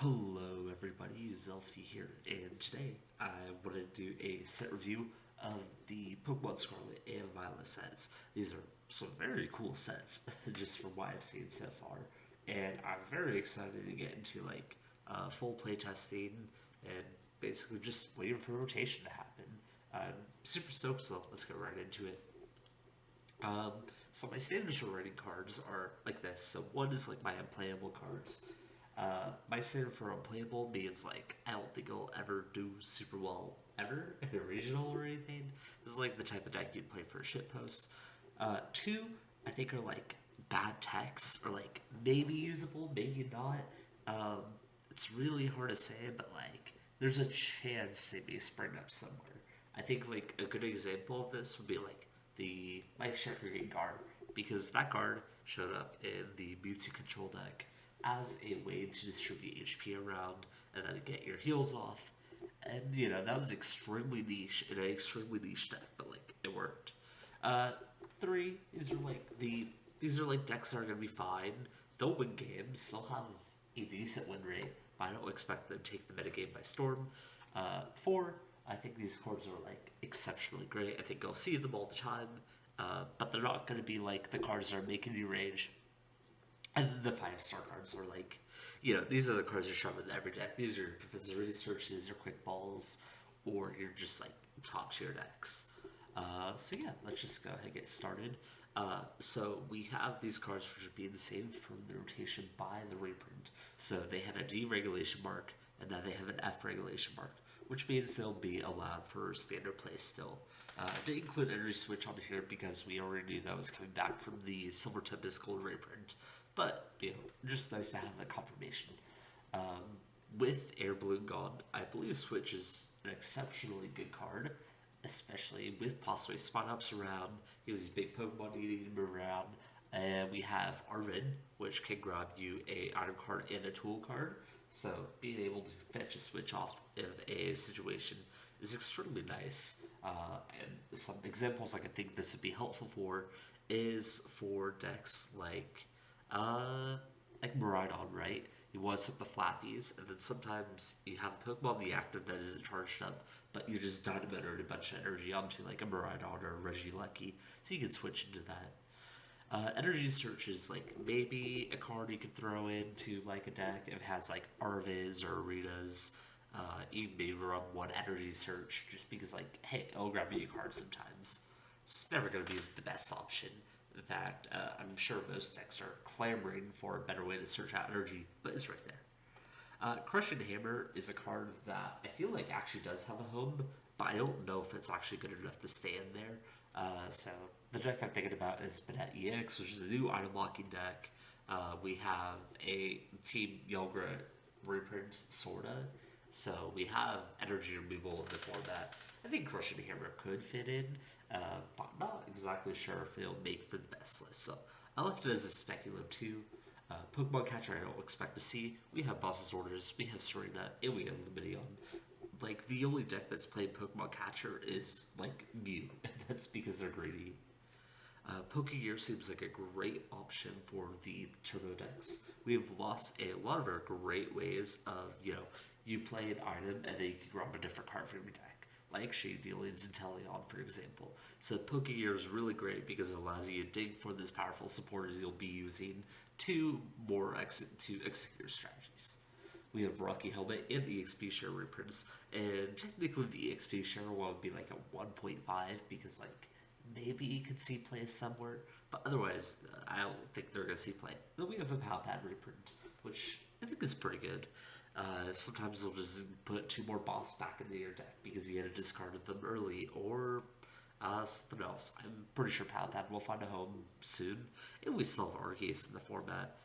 Hello everybody, Zelfie here, and today I wanted to do a set review of the Pokemon Scarlet and Violet sets. These are some very cool sets, just from what I've seen so far, and I'm very excited to get into full playtesting and basically just waiting for rotation to happen. I'm super stoked, so let's get right into it. Um, so my standards for rating cards are like this. So one is like my unplayable cards. My standard for unplayable means like I don't think it'll ever do super well ever in a regional or anything. This is like the type of deck you'd play for a shitpost. Two, I think are like bad techs or like maybe usable, maybe not. Um, it's really hard to say, but like there's a chance they may spring up somewhere. I think like a good example of this would be like the Life Shaker guard because that card showed up in the Mewtwo control deck as a way to distribute HP around and then get your heals off. And that was extremely niche in an extremely niche deck, but like it worked. Uh, Three is these are like decks that are gonna be fine. They'll win games. They'll have a decent win rate, but I don't expect them to take the metagame by storm. Four, I think these cards are like exceptionally great. I think I'll see them all the time, but they're not going to be like the cards that are making you rage. And the 5-star cards are like, these are the cards you're shoving in every deck. These are Professor Research, these are Quick Balls, or you're just like top tier decks. So yeah, let's just go ahead and get started. So we have these cards which are being saved from the rotation by the reprint. So they had a D regulation mark, and now they have an F regulation mark, which means they'll be allowed for standard play still. I didn't include Energy Switch on here because we already knew that was coming back from the Silver Tempest Gold reprint, but just nice to have that confirmation. With Air Balloon gone, I believe Switch is an exceptionally good card, especially with possibly spot ups around. These big Pokemon needing to move around. And we have Arvin, which can grab you a item card and a tool card. So being able to fetch a switch off of a situation is extremely nice. And some examples I can think this would be helpful for is for decks like Miraidon, right? You want to set the Flaffies, and then sometimes you have a Pokemon in the active that isn't charged up, but you just dynamite a bunch of energy onto like a Miraidon or a Regieleki, so you can switch into that. Energy Search is like maybe a card you could throw into like a deck if it has like Arviz or Aritas. You maybe run one Energy Search just because like, hey, it'll grab you a card sometimes. It's never going to be the best option. In fact, I'm sure most decks are clamoring for a better way to search out energy, but it's right there. Crushing Hammer is a card that I feel like actually does have a home, but I don't know if it's actually good enough to stay in there. So the deck I'm thinking about is Banette EX, which is a new item locking deck. We have a Team Yelgra reprint, sorta. So we have energy removal in the format. I think Crushing Hammer could fit in, but I'm not exactly sure if it'll make for the best list. So I left it as a speculative too. Pokemon Catcher I don't expect to see. We have Boss's Orders, we have Serena, and we have Lumineon. Like, the only deck that's played Pokemon Catcher is, like, Mew, and that's because they're greedy. Pokegear seems like a great option for the turbo decks. We have lost a lot of our great ways of, you play an item and then you can grab a different card from your deck, like Shade Dealings and Teleon, for example. So Pokegear is really great because it allows you to dig for those powerful supporters you'll be using to execute your strategies. We have Rocky Helmet and EXP share reprints, and technically the EXP share one would be like a 1.5 because like maybe you could see play somewhere, but otherwise I don't think they're gonna see play. Then we have a Palpad reprint, which I think is pretty good. Sometimes they'll just put two more boss back into your deck because you had to discard them early, or something else. I'm pretty sure Palpad will find a home soon, and we still have Arceus in the format.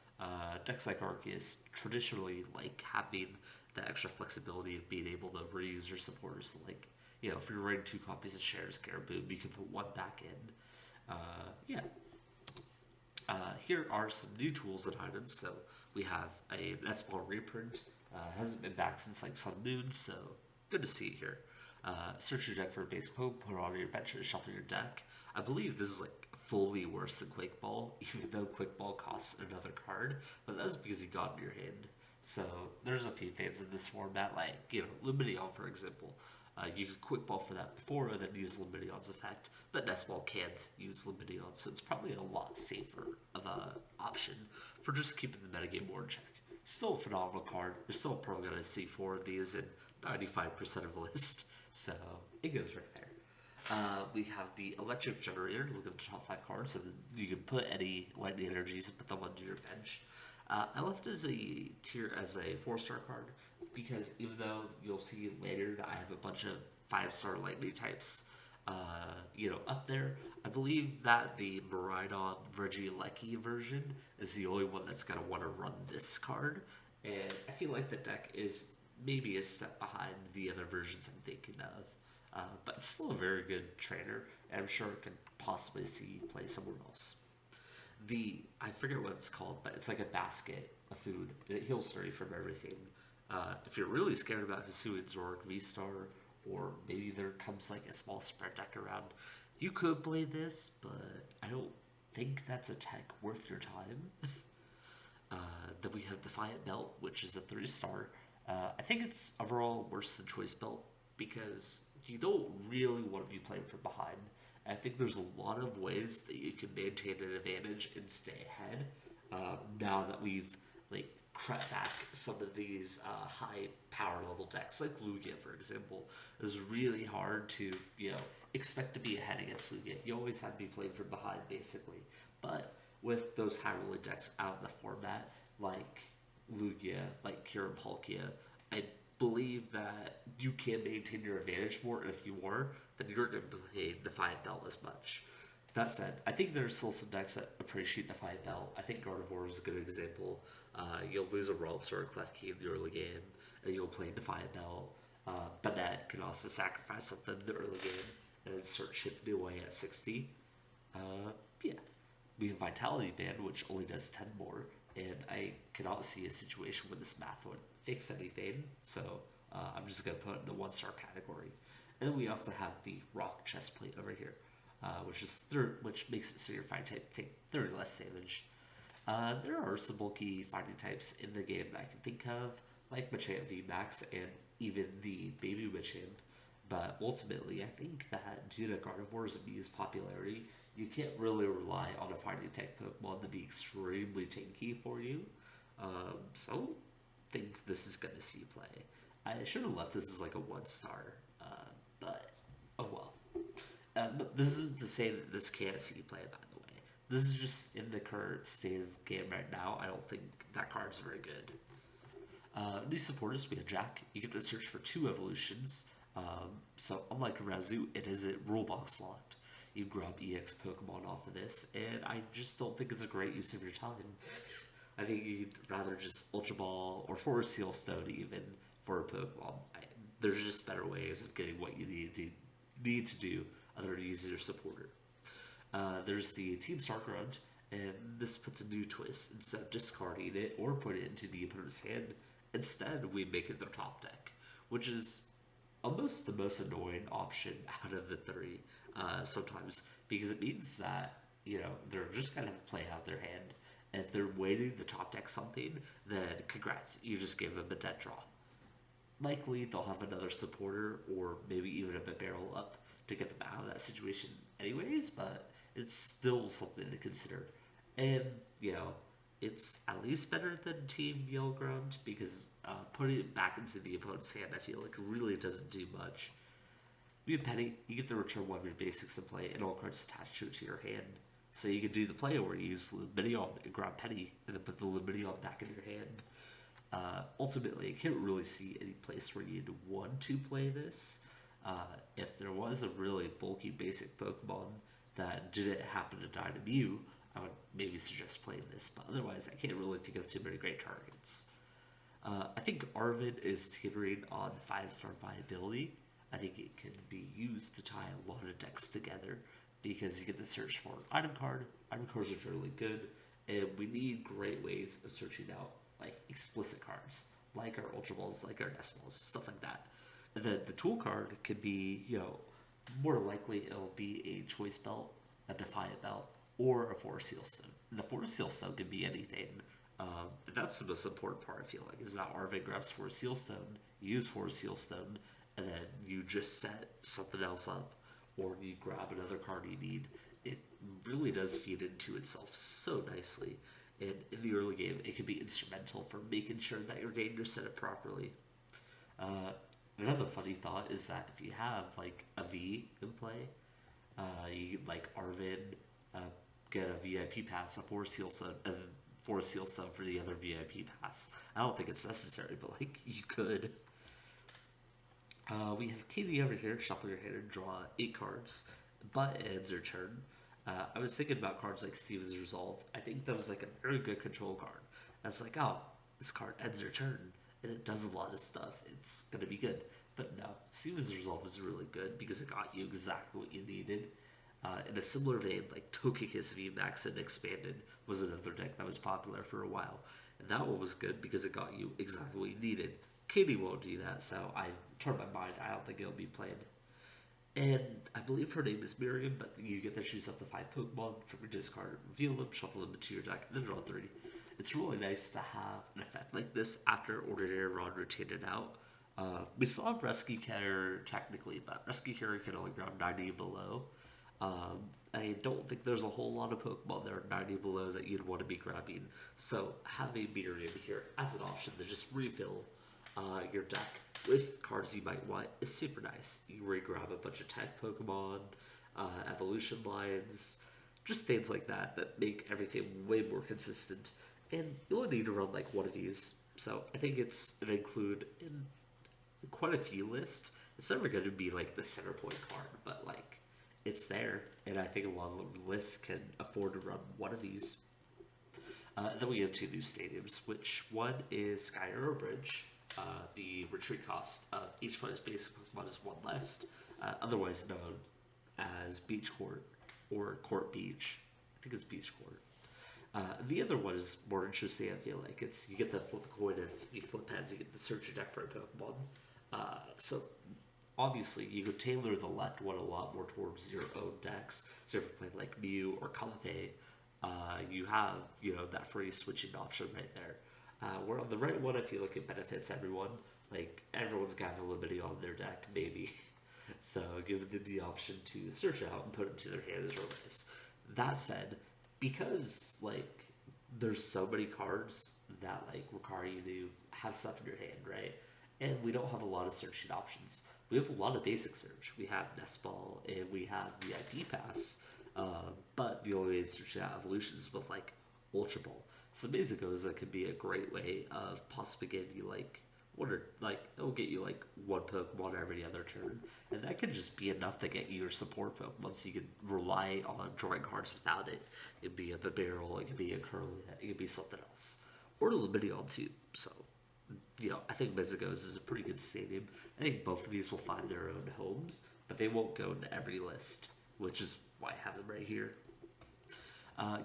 Decks like Arceus traditionally like having that extra flexibility of being able to reuse your supporters. Like, if you're running two copies of Shares Boom, you can put one back in. Yeah. Here are some new tools and items. So we have a S-Ball reprint. Hasn't been back since like Sun Moon, so good to see it here. Search your deck for a basic Poke, put it on your bench and shuffle your deck. I believe this is like fully worse than Quick Ball, even though Quick Ball costs another card, but that's because you got in your hand. So there's a few things in this format, like, Lumineon, for example. You could quick ball for that before and then use Lumineon's effect, but Nestball can't use Lumineon, so it's probably a lot safer of a option for just keeping the metagame more in check. Still a phenomenal card. You're still probably going to see 4 of these in 95% of the list, so it goes right there. We have the Electric Generator. Look at the top 5 cards, and you can put any lightning energies and put them onto your bench. I left as a tier as a 4-star card because even though you'll see later that I have a bunch of 5-star lightning types, up there, I believe that the Miraidon Regieleki version is the only one that's gonna want to run this card, and I feel like the deck is maybe a step behind the other versions I'm thinking of. But it's still a very good trainer, and I'm sure it could possibly see play somewhere else. I forget what it's called, but it's like a basket of food, and it heals 30 from everything. If you're really scared about Hisui Zorg V-Star, or maybe there comes like a small spread deck around, you could play this, but I don't think that's a tech worth your time. Then we have Defiant Belt, which is a 3-star. I think it's overall worse than Choice Belt because you don't really want to be playing from behind. I think there's a lot of ways that you can maintain an advantage and stay ahead. Now that we've crept back some of these high power level decks, like Lugia, for example, it was really hard to expect to be ahead against Lugia. You always had to be playing from behind, basically. But with those high rolling decks out of the format, like Lugia, like Kira Palkia, I believe that you can maintain your advantage more, and if you are, then you're going to play Defiant Belt as much. That said, I think there's still some decks that appreciate Defiant Belt. I think Gardevoir is a good example. You'll lose a Ralts or a Clef Key in the early game, and you'll play Defiant Belt. Banette can also sacrifice something in the early game, and then start chipping away at 60. Yeah. We have Vitality Band, which only does 10 more, and I cannot see a situation where this math would fix anything, so I'm just going to put it in the 1-star category. And then we also have the Rock Chestplate over here, which makes it so your fighting type take 30 less damage. There are some bulky fighting types in the game that I can think of, like Machamp VMAX and even the Baby Machamp, but ultimately I think that due to Gardevoir's and Meow's popularity, you can't really rely on a fighting type Pokemon to be extremely tanky for you. So I don't think this is going to see play. I should have left this as like a 1-star, but oh well. But this isn't to say that this can't see play, by the way. This is just in the current state of the game right now. I don't think that card's very good. New supporters, we have Jack. You get to search for 2 evolutions. So unlike Razu, it isn't rule box locked. You grab EX Pokemon off of this, and I just don't think it's a great use of your time. I think you'd rather just Ultra Ball or Forest Seal Stone even for a Pokemon. There's just better ways of getting what you need to do other than use your supporter. There's the Team Starground, and this puts a new twist. Instead of discarding it or putting it into the opponent's hand, instead we make it their top deck, which is almost the most annoying option out of the 3 sometimes, because it means that they're just kind of play out their hand. And if they're waiting to top deck something, then congrats, you just gave them a dead draw. Likely they'll have another supporter or maybe even a barrel up to get them out of that situation anyways, but it's still something to consider. And it's at least better than Team Yellowground because putting it back into the opponent's hand, I feel like really doesn't do much. We have Penny. You get to return one of your basics in play and all cards attached to your hand. So you can do the play where you use Lumineon and grab Penny and then put the Lumineon back in your hand. Ultimately, I can't really see any place where you'd want to play this. If there was a really bulky basic Pokemon that didn't happen to die to Mew, I would maybe suggest playing this, but otherwise I can't really think of too many great targets. I think Arvid is teetering on 5-star viability. I think it can be used to tie a lot of decks together because you get to search for an item card. Item cards are generally good, and we need great ways of searching out explicit cards, like our Ultra Balls, like our Nest Balls, stuff like that. And then the tool card could be, more likely it'll be a Choice Belt, a Defiant Belt, or a Forest Seal Stone. And the Forest Seal Stone could be anything. And that's the most important part, I feel like, is that Arvin grabs 4 Seal Stone, you use 4 Seal Stone, and then you just set something else up, or you grab another card you need. It really does feed into itself so nicely. And in the early game, it can be instrumental for making sure that you're getting your setup properly. Uh, Another funny thought is that if you have like a V in play, you can like Arvin uh, get a VIP pass, a 4 Seal Stone, and 4 Seal Stone for the other VIP pass. I don't think it's necessary, but like you could. We have Katie over here. Shuffle your hand and draw 8 cards, but it ends your turn. I was thinking about cards like Steven's Resolve. I think that was like a very good control card. I was like, oh, this card ends your turn, and it does a lot of stuff. It's gonna be good. But no, Steven's Resolve is really good because it got you exactly what you needed. In a similar vein, like Togekiss VMAX and Expanded was another deck that was popular for a while. And that one was good because it got you exactly what you needed. Katie won't do that, so I turned my mind. I don't think it'll be played. And I believe her name is Miriam, but you get to choose up to 5 Pokemon from your discard, reveal them, shuffle them into your deck, and then draw 3. It's really nice to have an effect like this after Ordinary Rod rotated out. We still have Rescue Carrier technically, but Rescue Carrier can only grab 90 and below. I don't think there's a whole lot of Pokemon that are 90 below that you'd want to be grabbing. So having Miriam here as an option to just refill your deck with cards you might want is super nice. You re-grab a bunch of tech Pokemon, evolution lines, just things like that that make everything way more consistent. And you only need to run like one of these. So I think it's an include in quite a few lists. It's never going to be like the center point card, but like it's there. And I think a lot of lists can afford to run one of these. Then we have 2 new stadiums, which one is Sky Arrow Bridge. The retreat cost of each player's basic Pokemon is 1 less, otherwise known as Beach Court or Court Beach. I think it's Beach Court. The other one is more interesting, I feel like. It's you get the flip coin, if you flip heads, you get to search your deck for a Pokemon. So obviously you could tailor the left one a lot more towards your own decks. So if you're playing like Mew or Calipay, you have, that free switching option right there. Where on the right one, I feel like it benefits everyone. Like, everyone's got Availability on their deck, maybe. So, give them the option to search out and put them to their hand is really nice. That said, because, like, there's so many cards that, like, require you to have stuff in your hand, right? And we don't have a lot of searching options. We have a lot of basic search. We have Nest Ball, and we have VIP Pass. But the only way to search out evolutions with, like, Ultra Ball. So Mesagoza could be a great way of possibly getting you it'll get you like 1 Pokemon every other turn, and that could just be enough to get you your support Pokemon, so you can rely on drawing cards without it. It could be a Barrel, it could be a Curlia, it could be something else, or a Lumineon too. So, I think Mesagoza is a pretty good stadium. I think both of these will find their own homes, but they won't go into every list, which is why I have them right here.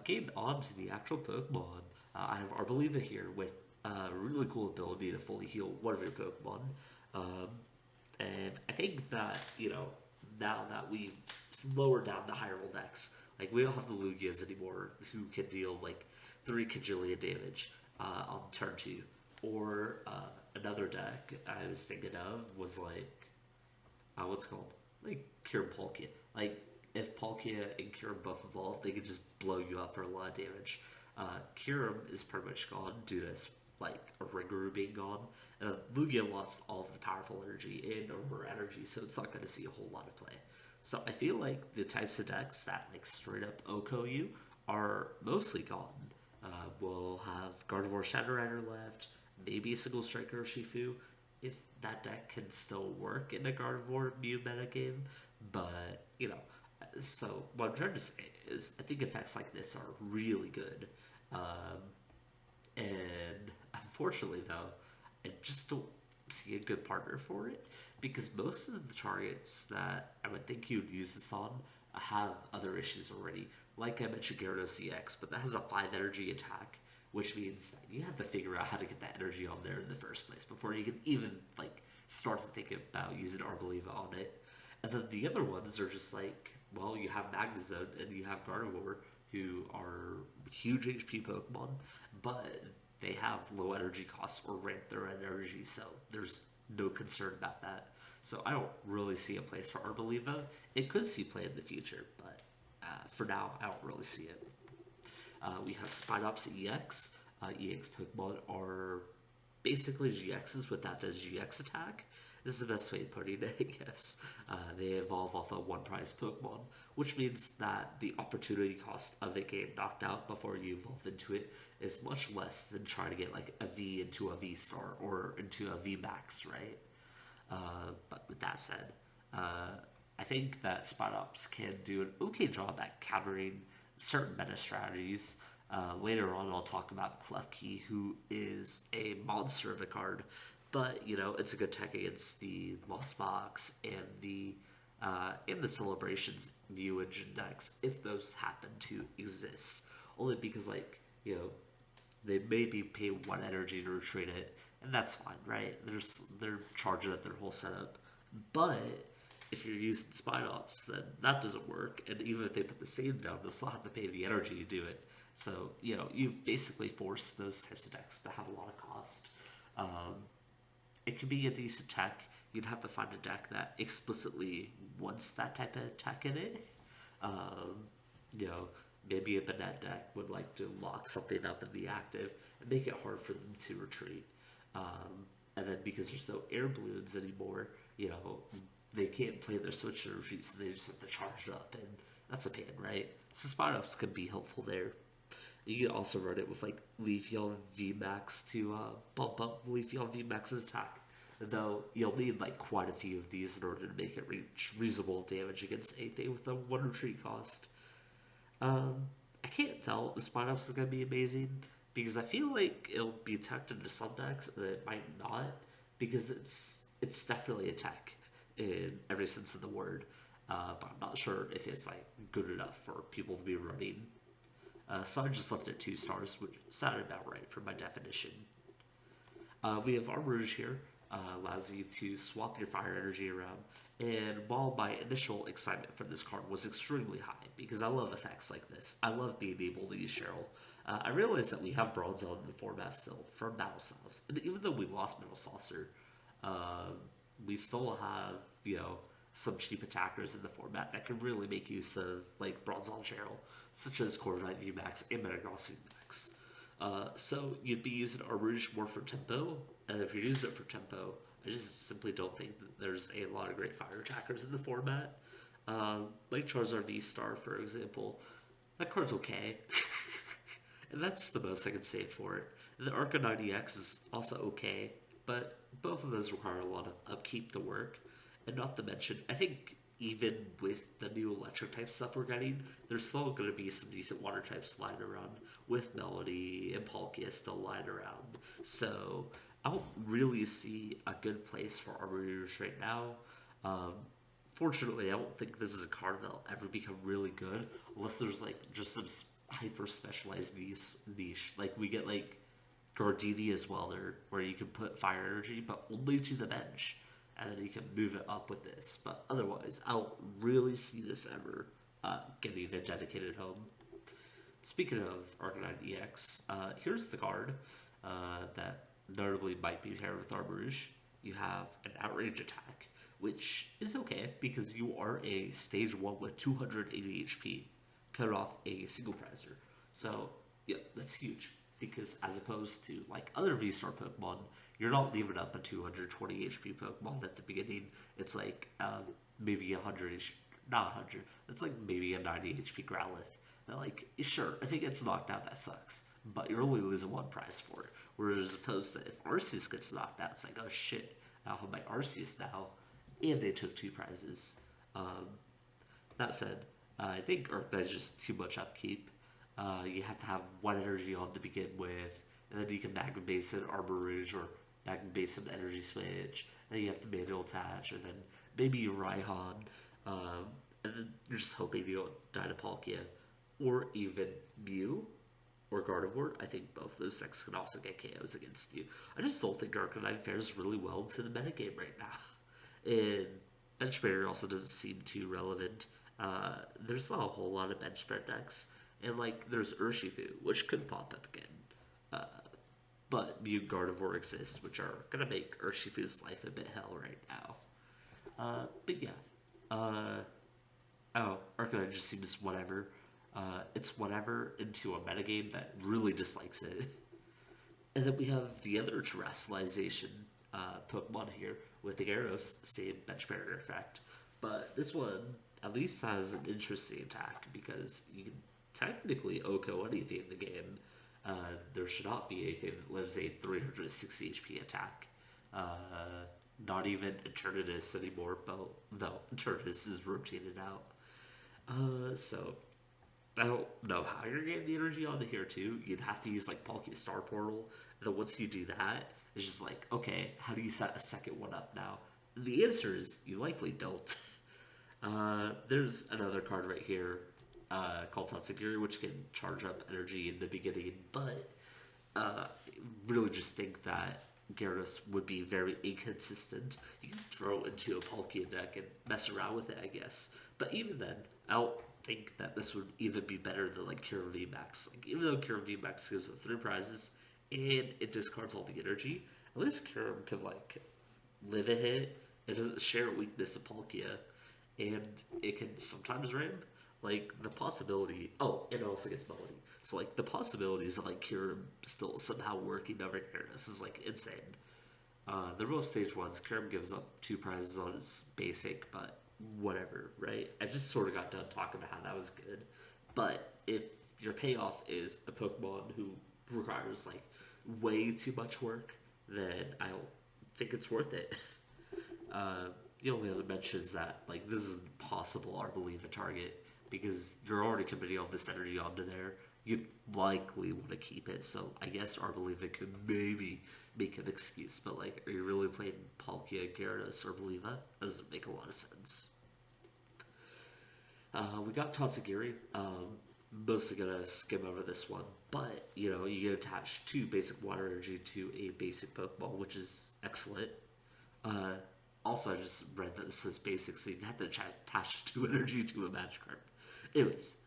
Getting on to the actual Pokemon, I have Arboliva here with a really cool ability to fully heal one of your Pokemon. And I think that, now that we've lowered down the higher roll decks, like we don't have the Lugias anymore who can deal like 3 Kajillion damage on turn 2. Or another deck I was thinking of was like, what's it called? Like Kyurem Palkia. Like, if Palkia and Kyurem both evolve, they could just blow you up for a lot of damage. Kyurem is pretty much gone due to like a Ringaroo being gone, and Lugia lost all of the powerful energy and Armor energy, so it's not going to see a whole lot of play. So I feel like the types of decks that like straight up OHKO you are mostly gone. We'll have Gardevoir Shadow Rider left, maybe a Single Striker or Shifu, if that deck can still work in a Gardevoir Mew metagame, but so what I'm trying to say is I think effects like this are really good. And unfortunately, though, I just don't see a good partner for it because most of the targets that I would think you would use this on have other issues already. Like I mentioned, Gyarados CX, but that has a 5 energy attack, which means that you have to figure out how to get that energy on there in the first place before you can even like start to think about using Arboliva on it. And then the other ones are just like, well, you have Magnezone and you have Gardevoir, who are huge HP Pokemon, but they have low energy costs or ramp their energy, so there's no concern about that. So I don't really see a place for Arboliva. It could see play in the future, but for now, I don't really see it. We have Spinops EX. EX Pokemon are basically GXs without a GX attack. This is the best way of putting it, I guess. They evolve off a one prize Pokemon, which means that the opportunity cost of a game knocked out before you evolve into it is much less than trying to get like a V into a V Star or into a V Max, right? But with that said, I think that Spinops can do an okay job at countering certain meta strategies. Later on, I'll talk about Klefki, who is a monster of a card, but you know it's a good tech against the Lost Box and the Celebrations View Engine decks if those happen to exist. Only because like you know they maybe pay one energy to retreat it, and that's fine, right? They're charging up their whole setup, but if you're using Spinops, then that doesn't work. And even if they put the same down, they'll still have to pay the energy to do it. So, you know, you basically force those types of decks to have a lot of cost. It could be a decent tech. You'd have to find a deck that explicitly wants that type of tech in it. You know, maybe a Banette deck would like to lock something up in the active and make it hard for them to retreat. And then because there's no air balloons anymore, you know, they can't play their switch and retreat, so they just have to charge it up, and that's a pain, right? So spot ups could be helpful there. You can also run it with like Leafeon VMAX to bump up Leafeon VMAX's attack. Though you'll need like quite a few of these in order to make it reach reasonable damage against anything with a one retreat cost. I can't tell if Spinops is going to be amazing because I feel like it'll be attacked into some decks and it might not because it's definitely a tech in every sense of the word. But I'm not sure if it's like good enough for people to be running. So I just left it 2 stars, which sounded about right for my definition. We have Armourouge here. Allows you to swap your fire energy around. And while my initial excitement for this card was extremely high, because I love effects like this, I love being able to use Cheryl, I realized that we have Bronzong in the format still from Battle Styles. And even though we lost Metal Saucer, we still have, you know, some cheap attackers in the format that can really make use of, like, Bronzong Cheryl, such as Corviknight VMAX and Metagross VMAX. So you'd be using Armourouge more for tempo, and if you're using it for tempo, I just simply don't think that there's a lot of great fire attackers in the format. Like Charizard V-Star, for example, that card's okay. And that's the most I can say for it. The Arcanine EX is also okay, but both of those require a lot of upkeep to work. And not to mention, I think even with the new electric type stuff we're getting, there's still going to be some decent water types lying around with Melody and Palkia still lying around. So I don't really see a good place for Armourouge right now. Fortunately, I don't think this is a card that'll ever become really good unless there's like just some hyper specialized niche. Like we get like Gardini as well there, where you can put fire energy, but only to the bench. And then you can move it up with this. But otherwise, I don't really see this ever getting a dedicated home. Speaking of Arcanine EX, here's the card that notably might be paired with Armourouge. You have an Outrage attack, which is okay because you are a stage 1 with 280 HP, cut off a single prizer. So, yeah, that's huge because as opposed to like other V-Star Pokemon, you're not leaving up a 220 HP Pokemon at the beginning. It's like maybe 100 HP, not 100. It's like maybe a 90 HP Growlithe. Now, like, sure, if it gets knocked out, that sucks. But you're only losing 1 prize for it. Whereas opposed to if Arceus gets knocked out, it's like, oh shit, I have my Arceus now. And they took 2 prizes. That said, I think Arcnight's just too much upkeep. You have to have 1 energy on to begin with, and then you can Magma Basin, Armourouge, or Magma Basin Energy Switch, and then you have to manual attach, and then maybe Raihan, and then you're just hoping you don't die to Palkia, or even Mew, or Gardevoir. I think both those decks can also get KOs against you. I just don't think Arcanine fares really well into the metagame right now. And Bench Barrier also doesn't seem too relevant. There's not a whole lot of bench spread decks. And, like, there's Urshifu, which could pop up again. but Mutant Gardevoir exists, which are gonna make Urshifu's life a bit hell right now. But yeah, uh, oh, Arcanine just seems whatever. It's whatever into a metagame that really dislikes it. And then we have the other terrestrialization Pokemon here with the Gyarados, same bench barrier effect. But this one at least has an interesting attack because you can technically OHKO anything in the game. There should not be anything that lives a 360 HP attack. Not even Eternatus anymore, but though Eternatus is rotated out. So I don't know how you're getting the energy onto here too. You'd have to use like Palkia Star Portal. And then once you do that, it's just like, okay, how do you set a second one up now? The answer is you likely don't. There's another card right here called Tatsugiri, which can charge up energy in the beginning, but really just think that Gyarados would be very inconsistent. You can throw into a Palkia deck and mess around with it, I guess. But even then, I don't think that this would even be better than like Kira VMAX. Like, even though Kira VMAX gives it 3 prizes and it discards all the energy, at least Kira can like live a hit. It doesn't share a weakness of Palkia, and it can sometimes ram. Like the possibility. Oh, and it also gets Melody. So like the possibilities of like Kira still somehow working over Gyarados is like insane. They're both stage ones. Kirim gives up 2 prizes on his basic, but whatever, right? I just sort of got done talking about how that was good. But if your payoff is a Pokemon who requires like way too much work, then I don't think it's worth it. The only other mention is that like this is impossible or believe a target because you're already committing all this energy onto there. You'd likely want to keep it, so I guess Arboliva could maybe make an excuse, but like, are you really playing Palkia, Gyarados, or Arboliva? That doesn't make a lot of sense. We got Tatsugiri. Mostly gonna skim over this one, but you know, you get attached to basic water energy to a basic Pokeball, which is excellent. Also, I just read that this says basic, so you have to attach 2 energy to a magic card. Anyways,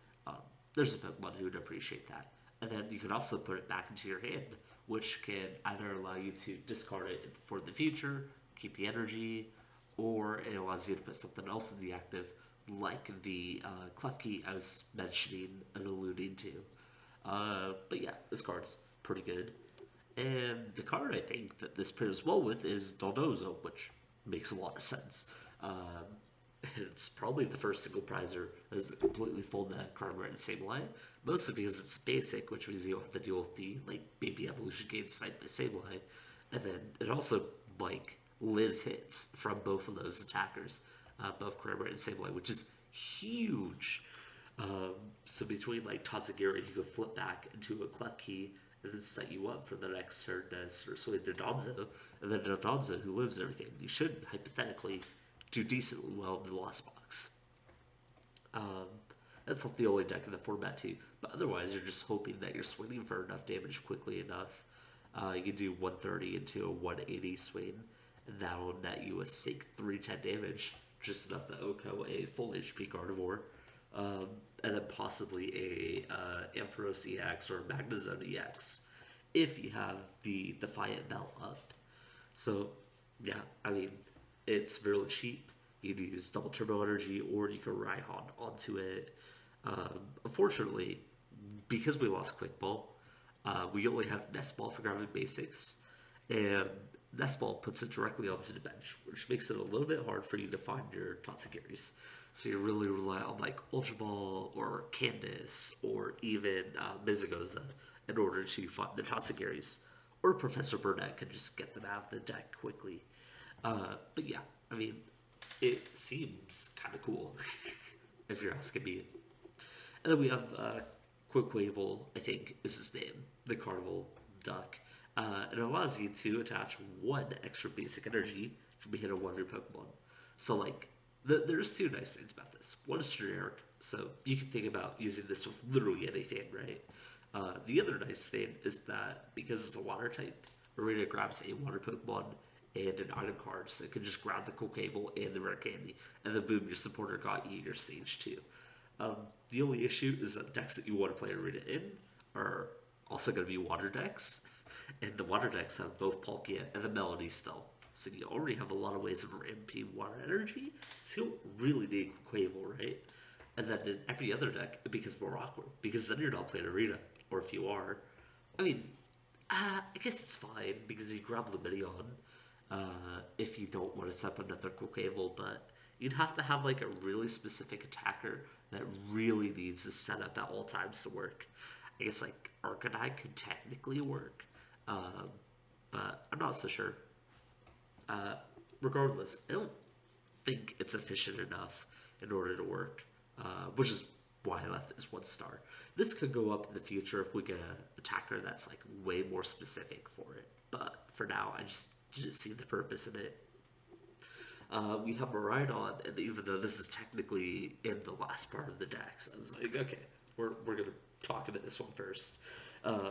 there's a Pokemon who would appreciate that. And then you can also put it back into your hand, which can either allow you to discard it for the future, keep the energy, or it allows you to put something else in the active, like the Klefki I was mentioning and alluding to. But yeah, this card's pretty good. And the card I think that this pairs well with is Dondozo, which makes a lot of sense. It's probably the first single prizer that is completely full deck card right in the same line. Mostly because it's basic, which means you don't have to deal with the like baby evolution gain side by same line. And then it also like lives hits from both of those attackers, both card right in the same line, which is huge. So between like Tatsugiri, you can flip back into a Klefki and then set you up for the next turn to swing to Donzo, and then Donzo, who lives everything, you should hypothetically do decently well in the Lost Box. That's not the only deck in the format too, but otherwise you're just hoping that you're swinging for enough damage quickly enough. You can do 130 into a 180 swing, and that will net you a sick 310 damage, just enough to OHKO a full HP Gardevoir. And then possibly a Ampharos EX or a Magnezone EX if you have the Defiant Belt up. So, yeah, I mean, it's really cheap. You can use double turbo energy or you can Raihan onto it. Unfortunately, because we lost Quick Ball, we only have Nest Ball for grounded basics, and Nest Ball puts it directly onto the bench, which makes it a little bit hard for you to find your Tatsugiris. So you really rely on like Ultra Ball or Candace or even Mizugoza in order to find the Tatsugiris. Or Professor Burnett can just get them out of the deck quickly. But yeah, I mean, it seems kind of cool, if you're asking me. And then we have Quickwavell, I think is his name, the Carnival Duck. It allows you to attach 1 extra basic energy from a hit of one of your Pokemon. So like, there's 2 nice things about this. One is generic, so you can think about using this with literally anything, right? The other nice thing is that because it's a water type, Arena grabs a water Pokemon and an item card, so it can just grab the Quickwavell and the Rare Candy, and then boom, your supporter got you your stage 2. The only issue is that decks that you want to play Arena in are also going to be water decks. And the water decks have both Palkia and the Melody still. So you already have a lot of ways of ramping water energy, so you don't really need Quavel, right? And then in every other deck, it becomes more awkward, because then you're not playing Arena. Or if you are, I mean, I guess it's fine, because you grab the Minion if you don't want to set up another Quavel, but you'd have to have like a really specific attacker that really needs to set up at all times to work. I guess like Arcanine could technically work, but I'm not so sure. Regardless, I don't think it's efficient enough in order to work, which is why I left it as 1 star. This could go up in the future if we get an attacker that's like way more specific for it, but for now, I just didn't see the purpose in it. We have Miraidon, and even though this is technically in the last part of the decks, I was like, okay, we're gonna talk about this one first.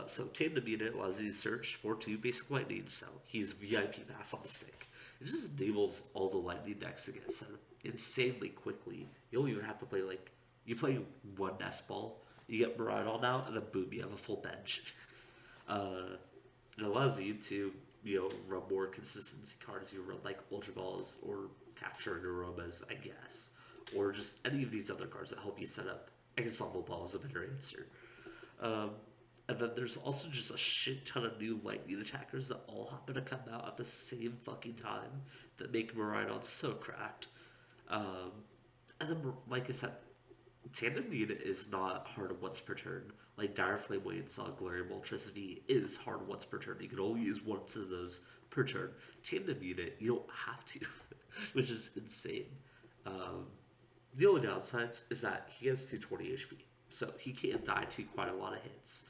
So Tandem Unit allows you to search for 2 basic lightning, so he's VIP Mass on the stick. It just enables all the lightning decks to get set up insanely quickly. You don't even have to play like, you play 1 Nest Ball, you get Miraidon out, and then boom, you have a full bench. It allows you to, run more consistency cards. You run like Ultra Balls or Capture Aromas, I guess. Or just any of these other cards that help you set up. I guess Ensemble Ball is a better answer. And then there's also just a shit ton of new lightning attackers that all happen to come out at the same fucking time that make Miraidon so cracked. And then, like I said, Tandem Unit is not hard once per turn. Like Dire Flame Wainsong, Galarian Moltres V is hard once per turn. You can only use once of those per turn. Tandem Unit, you don't have to, which is insane. The only downsides is that he has 220 HP, so he can't die to quite a lot of hits.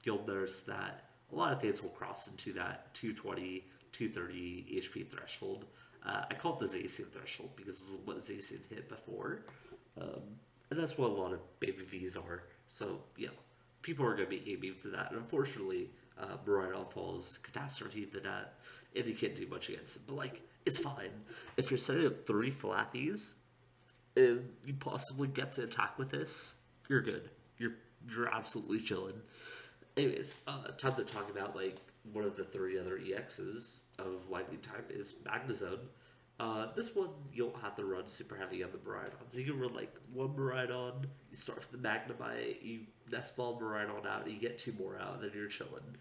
You'll notice that a lot of things will cross into that 220, 230 HP threshold. I call it the Zacian threshold because this is what Zacian hit before. And that's what a lot of baby Vs are. So, people are going to be aiming for that. And unfortunately, Miraidon falls Catastrophe to that, and you can't do much against it. But, like, it's fine. If you're setting up 3 Flaffys, and you possibly get to attack with this, you're good. You're absolutely chilling. Anyways, time to talk about, like, one of the 3 other EXs of Lightning type is Magnezone. This one, you don't have to run super heavy on the Miraidons. You can run like 1 Miraidon, you start with the Magnemite, you Nest Ball Miraidon out, and you get 2 more out, and then you're chilling.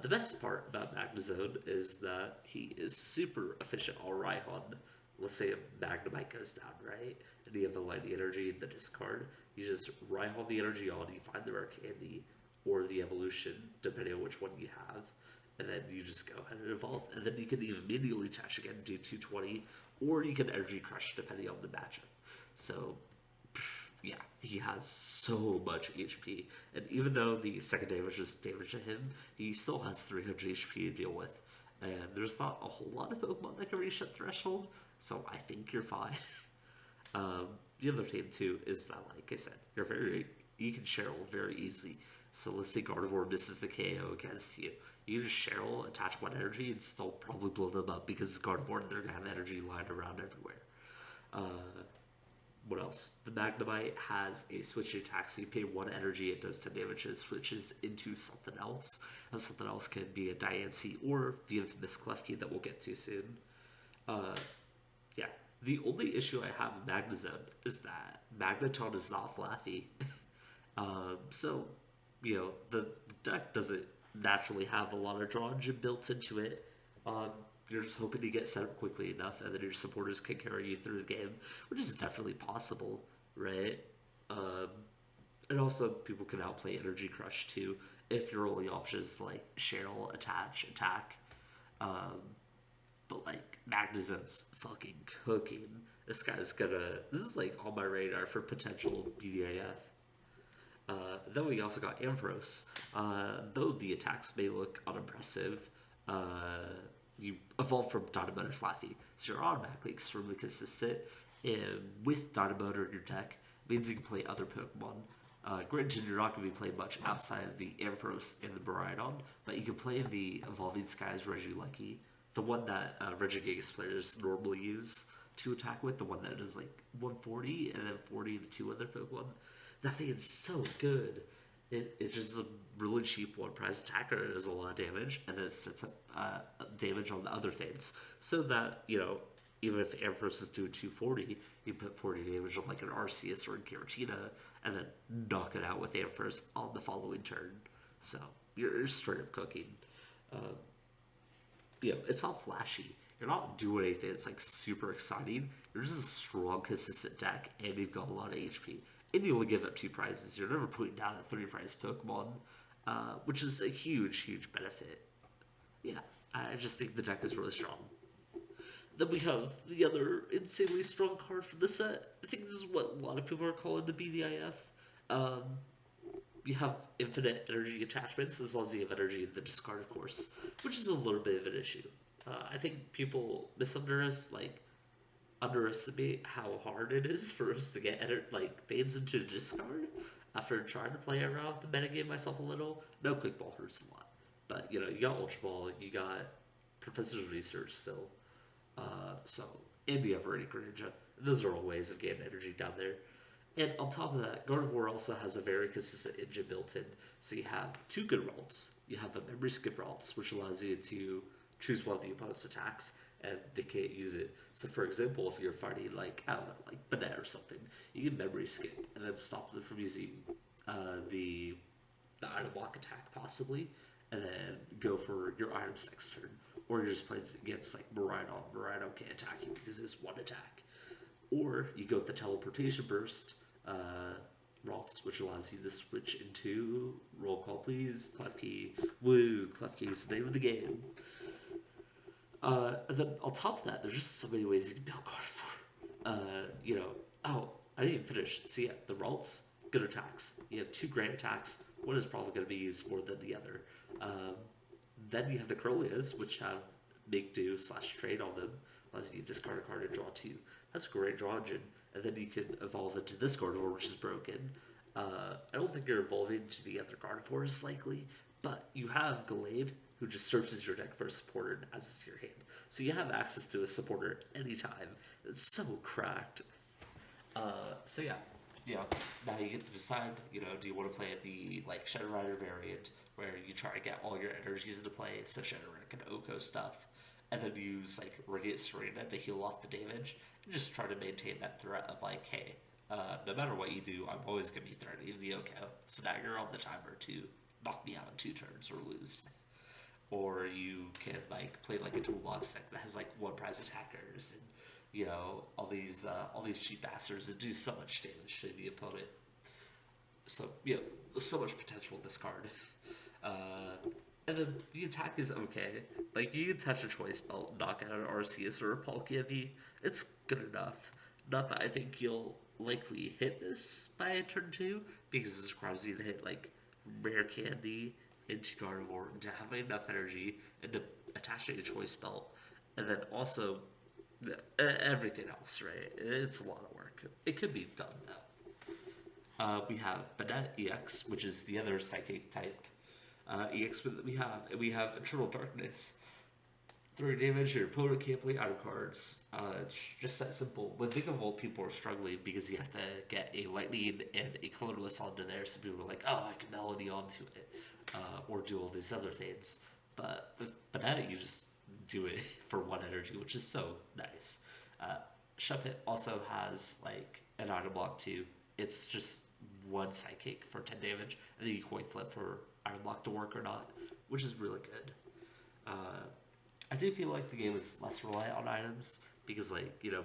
The best part about Magnezone is that he is super efficient on Rhyhorn. Let's say a Magnemite goes down, right? And you have the Lightning Energy in the discard. You just Rhyhorn the energy on, you find the Rare Candy, or the Evolution, depending on which one you have. And then you just go ahead and evolve. And then you can immediately attach again and do 220. Or you can Energy Crush depending on the matchup. So, yeah, he has so much HP. And even though the second damage is damage to him, he still has 300 HP to deal with. And there's not a whole lot of Pokemon that can reach that threshold. So I think you're fine. The other thing, too, is that, like I said, you can Cheryl very easily. So let's say Gardevoir misses the KO against you. You just Cheryl, attach 1 energy, and still probably blow them up because it's Gardevoir and they're going to have energy lying around everywhere. What else? The Magnemite has a switching attack, so you pay 1 energy, it does 10 damage, and it switches into something else. And something else can be a Diancie or the infamous Klefki that we'll get to soon. The only issue I have with Magnezone is that Magneton is not Flaffy. So, the deck doesn't naturally have a lot of draw engine built into it. You're just hoping to get set up quickly enough, and then your supporters can carry you through the game, which is definitely possible, right? And also, people can outplay Energy Crush, too, if your only option is, like, Cheryl, attach, attack. But, like, Magnezone's fucking cooking. This is, like, on my radar for potential BDAF. Then we also got Ampharos. Though the attacks may look unimpressive, you evolve from Dynamotor Flaffy, so you're automatically extremely consistent. And with Dynamotor in your deck, it means you can play other Pokemon. Granted, you're not going to be playing much outside of the Ampharos and the Miraidon, but you can play the Evolving Skies Regieleki, the one that Regigigas players normally use to attack with, the one that is like 140 and then 40 to 2 other Pokemon. That thing is so good. It's just a really cheap one price attacker. It does a lot of damage, and then it sets up damage on the other things. So that, even if Amphros is doing 240, you put 40 damage on like an Arceus or a Giratina, and then knock it out with Amphros on the following turn. So you're straight up cooking. Um, it's all flashy. You're not doing anything that's like super exciting. You're just a strong, consistent deck, and you've got a lot of HP. And you only give up 2 prizes. You're never putting down a 3 prize Pokemon, which is a huge, huge benefit. Yeah, I just think the deck is really strong. Then we have the other insanely strong card for the set. I think this is what a lot of people are calling the BDIF. Um, you have infinite energy attachments as long as you have energy in the discard, of course, which is a little bit of an issue. I think people underestimate how hard it is for us to get things into the discard after trying to play around with the metagame myself a little. No, quick ball hurts a lot, but you got ultra ball, you got Professor's Research still, so and you have Ready Greninja. Those are all ways of getting energy down there. And on top of that, Gardevoir also has a very consistent engine built in. So you have 2 good routes. You have a memory skip routes, which allows you to choose one of the opponent's attacks, and they can't use it. So for example, if you're fighting I don't know, like Banette or something, you can memory skip and then stop them from using the item block attack possibly, and then go for your items next turn. Or you're just playing against like Miraidon. Miraidon can't attack you because it's one attack. Or you go with the teleportation burst routes, which allows you to switch into roll call, please. Klefki. Woo, Klefki is the name of the game. And then on top of that, there's just so many ways you can build Gardevoir. Oh, I didn't even finish. So yeah, the routes, good attacks. You have 2 great attacks. One is probably going to be used more than the other. Then you have the Crolias, which have make do / trade on them. Allows you to discard a card and draw 2. That's a great draw engine. And then you can evolve into this Gardevoir, which is broken. I don't think you're evolving to the other Gardevoirs likely, but you have Gallade, who just searches your deck for a supporter and adds it to your hand. So you have access to a supporter anytime. It's so cracked. So yeah. Now you get to decide, do you want to play the Shadow Rider variant, where you try to get all your energies into play, such Shadow Rider and Oko stuff, and then use Radiant Serena to heal off the damage, and just try to maintain that threat of hey, no matter what you do, I'm always going to be threatening the Oko, so now you're on the timer to knock me out in 2 turns or lose. Or you can play a toolbox deck that has 1 prize attackers and all these cheap bastards that do so much damage to the opponent. So there's so much potential with this card. And then the attack is okay. You can touch a choice belt, knock out an Arceus or a Palkia. It's good enough. Not that I think you'll likely hit this by turn 2, because this requires you to hit Rare Candy into Gardevoir and to have enough energy and to attach a choice belt, and then also everything else, right? It's a lot of work. It could be done though. We have Banette EX, which is the other psychic type EX that we have, and we have Eternal Darkness. 3 damage, your opponent can't play item cards. It's just that simple. With Big Evolve, people are struggling because you have to get a Lightning and a Colorless onto there, so people are like, oh, I can Melody onto it, or do all these other things. But with Banana, you just do it for 1 energy, which is so nice. Shuppet also has an item block too. It's just 1 psychic for 10 damage, and then you coin flip for item block to work or not, which is really good. I do feel like the game is less reliant on items because,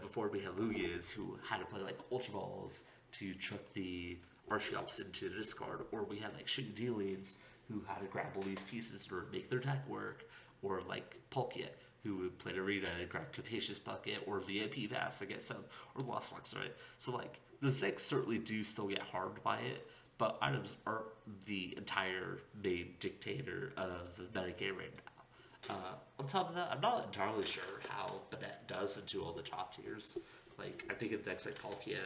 before we had Lugias who had to play Ultra Balls to chuck the Archeops into the discard, or we had Shitty Dealings who had to grab all these pieces to make their deck work, or Palkia who played Arena and grabbed Capacious Bucket or VIP Pass, I guess, or Lost Box, right? So the decks certainly do still get harmed by it, but items aren't the entire main dictator of the metagame right now. On top of that, I'm not entirely sure how Banette does into all the top tiers. I think in decks like Palkia,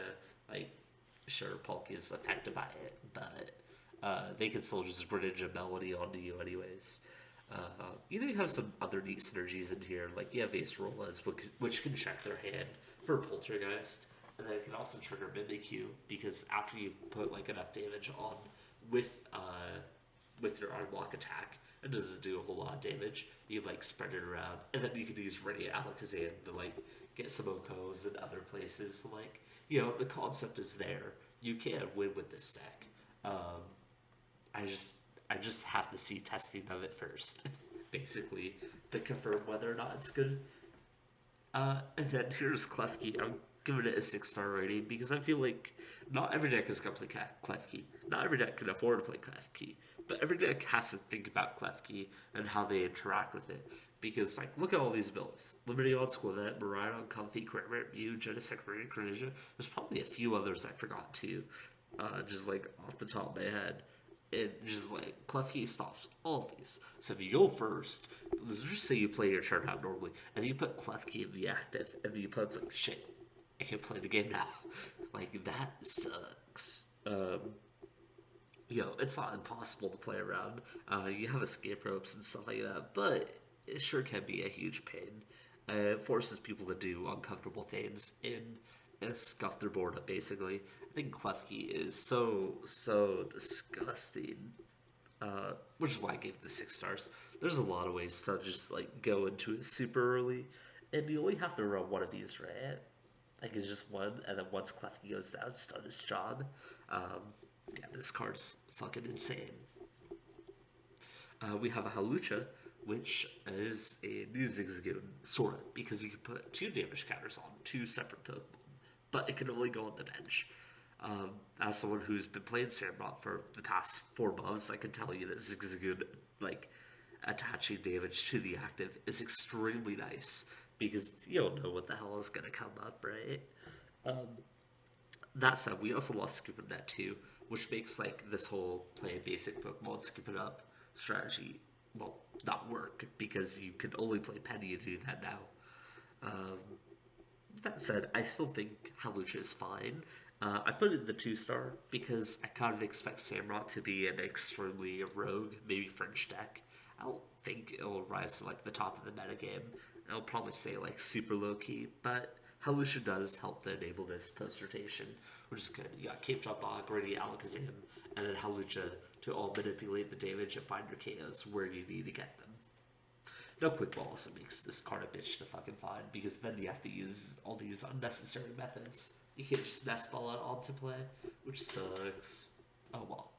sure, Palkia is affected by it, but they can still just Greninja Melody onto you anyways. You have some other neat synergies in here, you have Ace Rolas, which can check their hand for Poltergeist, and then it can also trigger Mimikyu, because after you've put enough damage on with with your unblock attack. It doesn't do a whole lot of damage. You like spread it around, and then you can use Ready Alakazam to like get some Okos in other places. So like the concept is there. You can win with this deck. I just I just have to see testing of it first, basically, to confirm whether or not it's good. And then here's Klefki. I'm giving it a 6-star rating because I feel like not every deck is gonna play Klefki. Not every deck can afford to play Klefki, but every deck has to think about Klefki and how they interact with it. Because like, look at all these abilities: Liberty on Squivette, Maridon, Comfy, Critmate, Mew, Genesect, Greninja. There's probably a few others I forgot too, just like off the top of my head. It just like Klefki stops all of these. So if you go first, let's just say you play your turn out normally, and you put Klefki in the active, and the opponent's like, shit, I can't play the game now. Like, that sucks. It's not impossible to play around. You have escape ropes and stuff like that, but it sure can be a huge pain. It forces people to do uncomfortable things and scuff their board up, basically. I think Klefki is so disgusting. Which is why I gave it the 6 stars. There's a lot of ways to just like go into it super early, and you only have to run one of these, right? Like, it's just one, and then once Klefki goes down, it's done his job. Yeah, this card's fucking insane. We have a Halucha, which is a new Zigzagoon, sort of, because you can put 2 damage counters on 2 separate Pokemon, but it can only go on the bench. As someone who's been playing Sandrot for the past 4 months, I can tell you that Zigzagoon, like, attaching damage to the active is extremely nice, because you don't know what the hell is going to come up, right? That said, we also lost Scoop and Net too, which makes like this whole play basic Pokemon Scoop It Up strategy, well, not work, because you can only play Penny to do that now. That said, I still think Halucha is fine. I put it in the 2-star because I kind of expect Samrock to be an extremely rogue, maybe French deck. I don't think it'll rise to like the top of the metagame. It'll probably stay like super low key, but Halucha does help to enable this post rotation, which is good. You got Cape Drop Bog, Ready Alakazam, and then Halucha to all manipulate the damage and find your KOs where you need to get them. No Quick Ball also makes this card a bitch to fucking find, because then you have to use all these unnecessary methods. You can't just nest ball it onto play, which sucks. Oh well.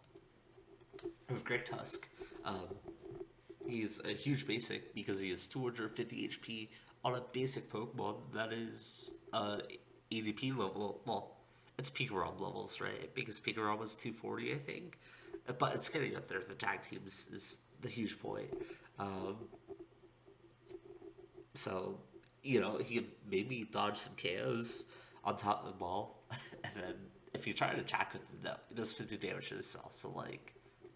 With Great Tusk, he's a huge basic because he has 250 HP on a basic Pokemon that is EDP level. Well, it's Pikarom levels, right? Because Pikarom was 240, I think. But it's getting up there. The tag teams is the huge point. So, he can maybe dodge some KOs on top of the ball. And then if you try to attack with him, no, it does 50 damage to itself. So, like,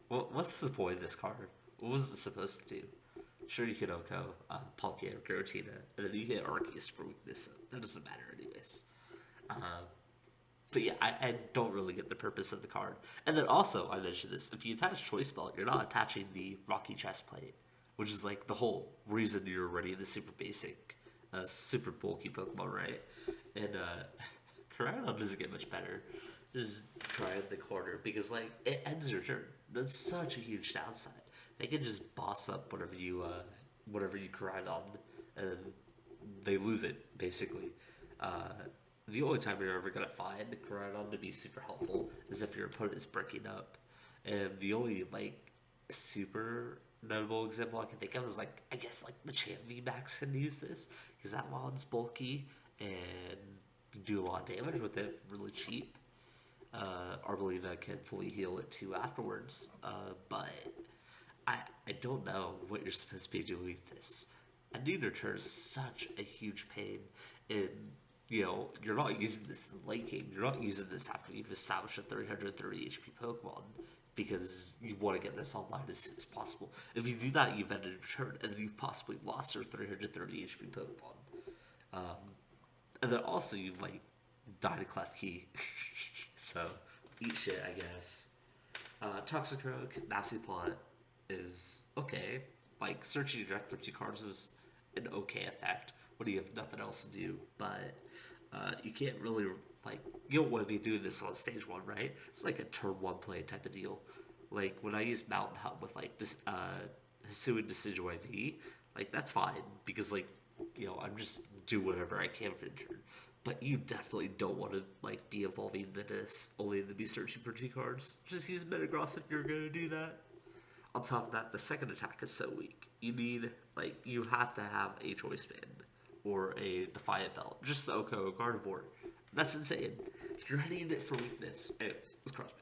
what's the point of this card? What was it supposed to do? Sure, you hit Oko, Palkia, Giratina, and then you hit Arceus for weakness. That doesn't matter anyways. But yeah, I don't really get the purpose of the card. And then also, I mentioned this, if you attach Choice Belt, you're not attaching the Rocky Chest Plate, which is like the whole reason you're already the super basic, super bulky Pokemon, right? And Koraidon doesn't get much better. Just try in the corner, because like, it ends your turn. That's such a huge downside. They can just boss up whatever you Koraidon, and they lose it, basically. The only time you're ever going to find Koraidon to be super helpful is if your opponent is breaking up. And the only, like, super notable example I can think of is, like, I guess, like, the Champ VMAX can use this, because that one's bulky, and you do a lot of damage with it really cheap. Arboliva can fully heal it too afterwards, but I don't know what you're supposed to be doing with this. A new nurture is such a huge pain, and you're not using this in the late game. You're not using this after you've established a 330 HP Pokemon, because you want to get this online as soon as possible. If you do that, you've ended your turn, and then you've possibly lost your 330 HP Pokemon. And then also you've like died a Klefki, so eat shit, I guess. Toxicroak, Nasty Plot is okay. Like, searching your deck for 2 cards is an okay effect when you have nothing else to do, but you can't really, like, you don't want to be doing this on stage 1, right? It's like a turn 1 play type of deal, Like when I use Mountain Hub with like this Hisuian Decidueye V, like that's fine because like I'm just do whatever I can for the turn. But you definitely don't want to like be evolving this only to be searching for 2 cards. Just use Metagross if you're gonna do that. On top of that, the second attack is so weak. You have to have a Choice Band or a Defiant Belt. Just the Oko Gardevoir. That's insane. You're hitting it for weakness. Anyways, let's cross back.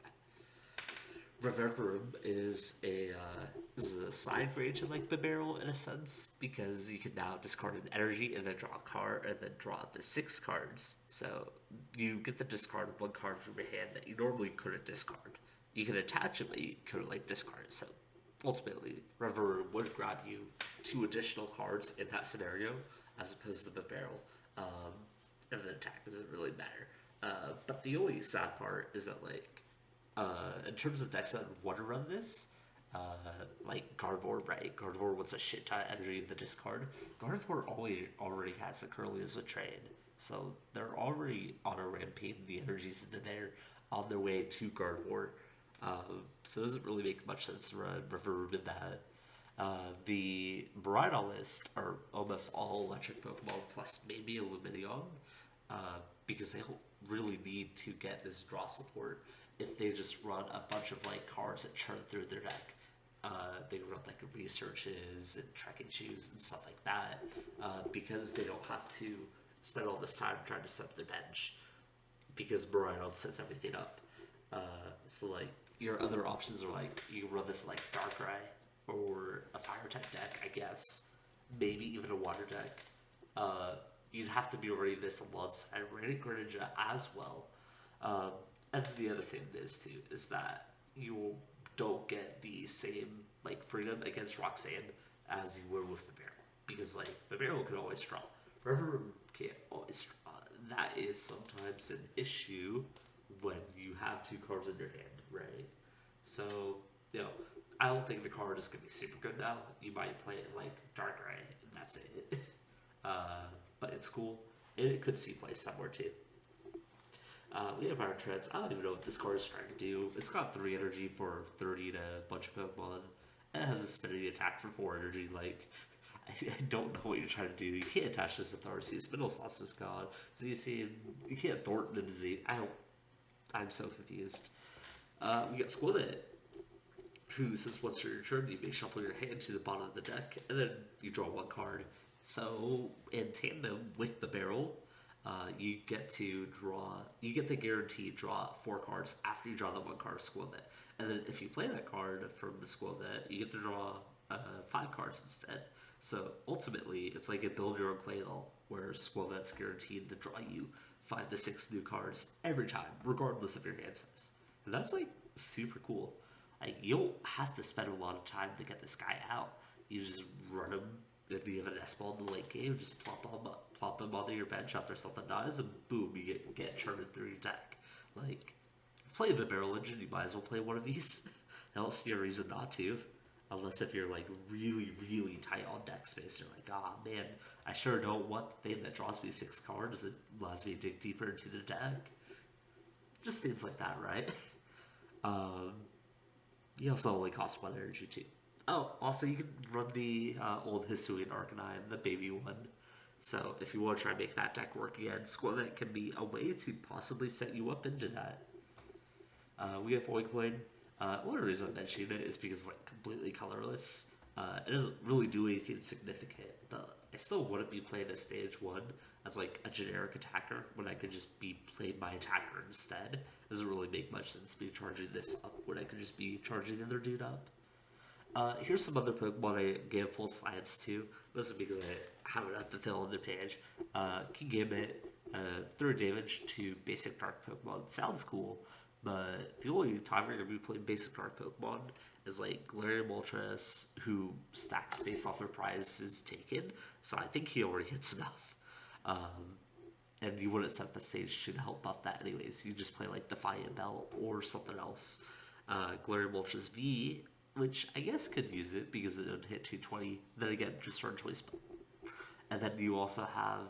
Reverberium is a side grade to like Barrel in a sense because you can now discard an energy and then draw a card and then draw up to 6 cards. So you get to discard 1 card from your hand that you normally couldn't discard. You can attach it, but you couldn't like discard it. So ultimately, Reverberium would grab you 2 additional cards in that scenario as opposed to the Barrel. And the attack doesn't really matter. But the only sad part is that in terms of decks that want to run this, like Gardevoir, right? Gardevoir wants a shit ton of energy in the discard. Gardevoir already has the Curlies with Trade, so they're already auto-ramping the energies into there on their way to Gardevoir. So it doesn't really make much sense to run Reverb in that. The Bridal list are almost all electric Pokemon plus maybe a Lumineon, because they don't really need to get this draw support if they just run a bunch of like cards that churn through their deck. They run like researches and trekking shoes and stuff like that, because they don't have to spend all this time trying to set up their bench because Baridon sets everything up. So like your other options are like you run this like Darkrai or a fire type deck, I guess, maybe even a water deck. You'd have to be running this alongside running Greninja as well. And the other thing is that you don't get the same like freedom against Roxanne as you would with the Barrel, because like the Barrel can always draw. Reverberium can't always draw. That is sometimes an issue when you have 2 cards in your hand, right? So I don't think the card is gonna be super good now. You might play it like Darkrai, and that's it. But it's cool, and it could see play somewhere too. We have our Treads. I don't even know what this card is trying to do. It's got 3 energy for 30 to a bunch of Pokemon. And it has a spinning attack for 4 energy. Like, I don't know what you're trying to do. You can't attach this to Thorcy. Spindle Sauce is gone. So you can't Thornton into Z. I'm so confused. We got Squillet, who says once your turn, you may shuffle your hand to the bottom of the deck, and then you draw 1 card. So, in tandem with the Barrel, you get to guaranteed draw 4 cards after you draw the 1 card Squillet. And then if you play that card from the Squillet, you get to draw 5 cards instead. So ultimately, it's like a build your own Claydol, where Squillet's guaranteed to draw you 5 to 6 new cards every time, regardless of your hand size. And that's like super cool. Like, you don't have to spend a lot of time to get this guy out. You just run him. If you have an S-ball in the late game, just plop him onto your bench after something dies, and boom, you get churned through your deck. Like, play a Barrel Engine, you might as well play one of these. I don't see a reason not to. Unless if you're, like, really, really tight on deck space. You're like, man, I sure don't want the thing that draws me 6 cards that allows me to dig deeper into the deck. Just things like that, right? You also only cost 1 energy, too. Oh, also you can run the old Hisuian Arcanine, the baby one. So if you want to try and make that deck work again, Squillet can be a way to possibly set you up into that. We have Oinkloin. One of the reasons I'm mentioning it is because it's like completely colorless. It doesn't really do anything significant, but I still wouldn't be playing at stage 1 as like a generic attacker when I could just be playing my attacker instead. It doesn't really make much sense to be charging this up when I could just be charging the other dude up. Here's some other Pokemon I gave full science to. This is because I have it at the fill on the page. Kingambit, 3 damage to basic dark Pokemon. Sounds cool, but the only time you're going to be playing basic dark Pokemon is like Galarian Moltres, who stacks based off their prizes taken. So I think he already hits enough. And you wouldn't set up a stage to help buff that anyways. You just play like Defiant Belt or something else. Galarian Moltres V, which I guess could use it because it would hit 220. Then again, just run Choice Belt. And then you also have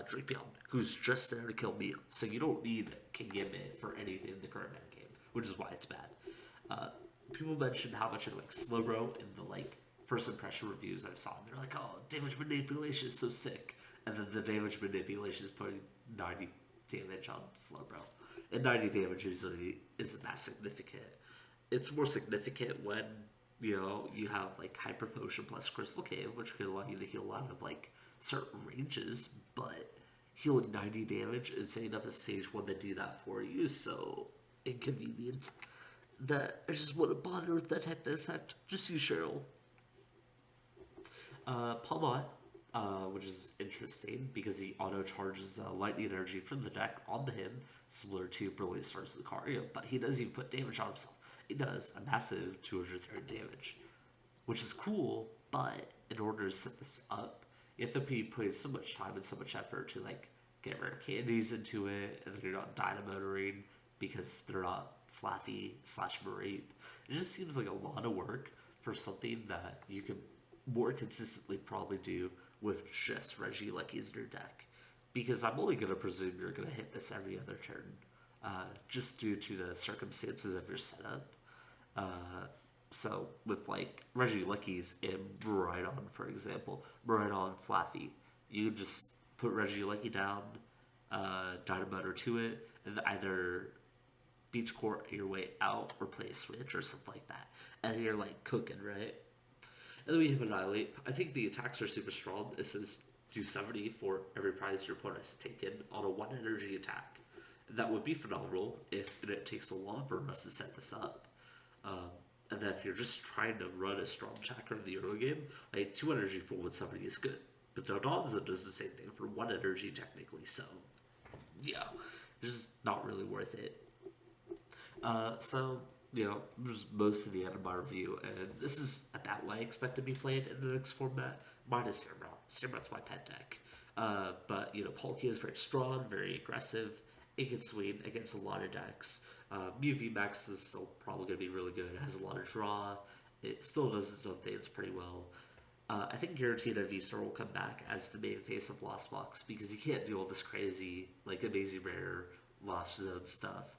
Drapion, who's just there to kill me. So you don't need Kingambit for anything in the current metagame, which is why it's bad. people mentioned how much it like Slowbro in the like first impression reviews I saw. They're like, oh, damage manipulation is so sick, and then the damage manipulation is putting 90 damage on Slowbro, and 90 damage usually isn't that significant. It's more significant when you have like Hyper Potion plus Crystal Cave, which can allow you to heal out of like certain ranges, but healing 90 damage and setting up a stage one that do that for you is so inconvenient that I just wouldn't bother with that type of effect. Just use Cheryl. Palmot, which is interesting because he auto charges lightning energy from the deck onto him, similar to Brilliant Stars of the Lucario, but he doesn't even put damage on himself. He does a massive 230 damage, which is cool, but in order to set this up, you have to be putting so much time and so much effort to like get rare candies into it, and then you're not dynamotoring because they're not Flaffy / Marate. It just seems like a lot of work for something that you can more consistently probably do with just Regielekis in your deck. Because I'm only going to presume you're going to hit this every other turn, just due to the circumstances of your setup. So with like Regielekis and Miraidon, for example, Miraidon Flaffy, you can just put Regieleki down, Dynamotor to it, and either Beach Court your way out or play a switch or something like that. And you're like cooking, right? And then we have Annihilate. I think the attacks are super strong. This is do 70 for every prize your opponent has taken on a 1 energy attack. That would be phenomenal if it takes a long for us to set this up. And then if you're just trying to run a strong attacker in the early game, like 2 energy for 170 is good. But Dodonzo does the same thing for 1 energy technically, so yeah, it's just not really worth it. So, this is most of the end of my review, and this is about what I expect to be played in the next format, minus Samurott. Samurot's my pet deck. But, Palkia is very strong, very aggressive. It can swing against a lot of decks. Mew VMAX is still probably going to be really good. It has a lot of draw. It still does its own things pretty well. I think Guaranteed V-Star will come back as the main face of Lost Box because you can't do all this crazy, like, amazing rare Lost Zone stuff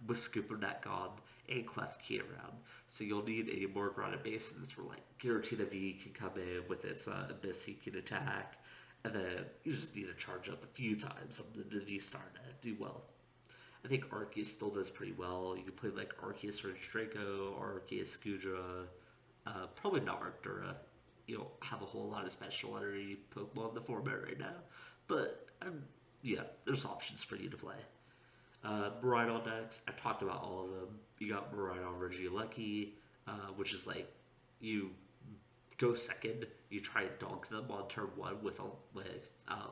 with Scooper Net gone and Clef Key around. So you'll need a more grounded base, and that's where, like, Guaranteed V can come in with its Abyss Seeking attack, and then you just need to charge up a few times on the V-Star to do well. I think Arceus still does pretty well. You can play, like, Arceus Ridge Draco, Arceus Gudra, probably not Arctura. You don't have a whole lot of special energy Pokemon in the format right now. But, yeah, there's options for you to play. Miraidon decks, I talked about all of them. You got Miraidon Regieleki, which is like, you go second, you try and donk them on turn 1 with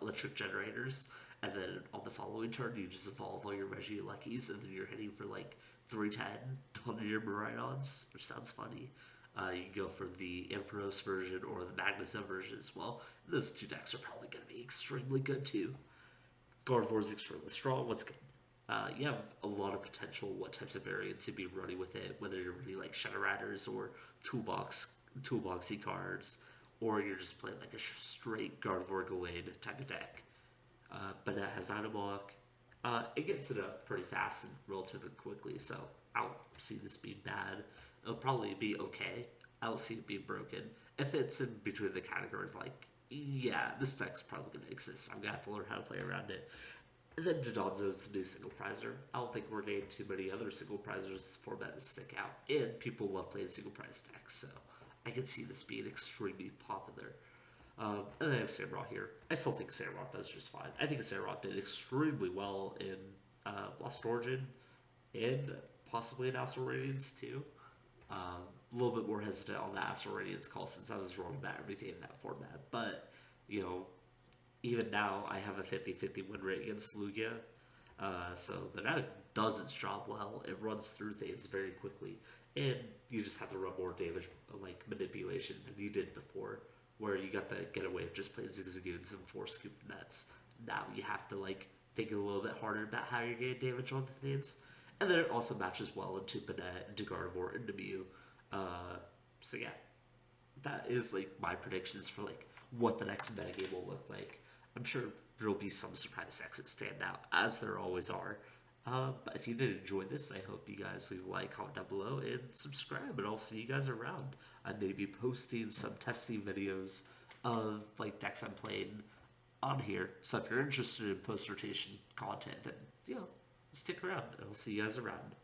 electric generators, and then on the following turn, you just evolve all your Regielekis, and then you're hitting for like 310 on your Miraidons, which sounds funny. You can go for the Ampharos version or the Magneso version as well. Those two decks are probably going to be extremely good too. Gardevoir is extremely strong. What's good? You have a lot of potential what types of variants to be running with it, whether you're running like Shadow Riders or toolboxy cards, or you're just playing like a straight Gardevoir Gallade type of deck. But it has Itemlock. It gets it up pretty fast and relatively quickly, so I don't see this being bad. It'll probably be okay. I don't see it being broken. If it's in between the category of like, yeah, this deck's probably going to exist. I'm going to have to learn how to play around it. And then Dodonzo's the new single prizer. I don't think we're getting too many other single prizers format to stick out. And people love playing single prize decks, so I can see this being extremely popular. And then I have Samurott here. I still think Samurott does just fine. I think Samurott did extremely well in Lost Origin and possibly in Astral Radiance too. A little bit more hesitant on the Astral Radiance call since I was wrong about everything in that format. But, even now I have a 50-50 win rate against Lugia. So the deck does its job well. It runs through things very quickly. And you just have to run more damage, like manipulation, than you did before, where you got the getaway of just playing Zigzagoons and 4 Scoop Nets. Now you have to think a little bit harder about how you're getting damage onto things. And then it also matches well into Banette, into Gardevoir, into Mew. So yeah, that is my predictions for what the next metagame will look like. I'm sure there'll be some surprise decks that stand out, as there always are. But if you did enjoy this, I hope you guys leave a like, comment down below, and subscribe, and I'll see you guys around. I may be posting some testing videos of like decks I'm playing on here. So if you're interested in post rotation content, then stick around, and I'll see you guys around.